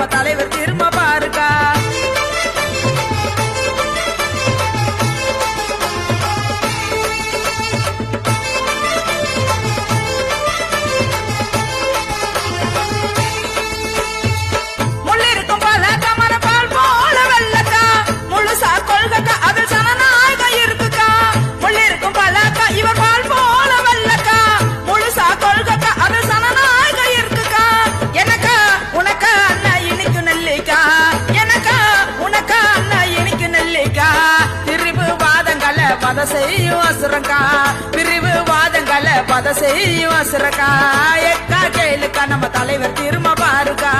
நம்ம தலைவர் திரும்ப பாருக்கா. முள்ளிருக்கும் பலக்கா மரப்பால் போல வெள்ளக்கா முழுசா கொள்கக்கா அதில் சனநாயகம் இருக்குக்கா. முள்ளிருக்கும் பலக்கா இவர் பால் போல வெள்ளக்கா முழுசா கொள்கக்கா அதில் சனநாயகம் இருக்குக்கா. எனக்கா உனக்கா அண்ணா இனிக்கு நெல்லிக்கா, எனக்கா உனக்கா அண்ணா இனிக்கு நெல்லிக்கா. பிரிவு வாதங்களை பத செய்யும் அசுரக்கா, பிரிவு வாதங்களை பத செய்யும் அசுரக்கா. எக்கா கேளுக்கா நம்ம தலைவர் திரும்ப பாருக்கா.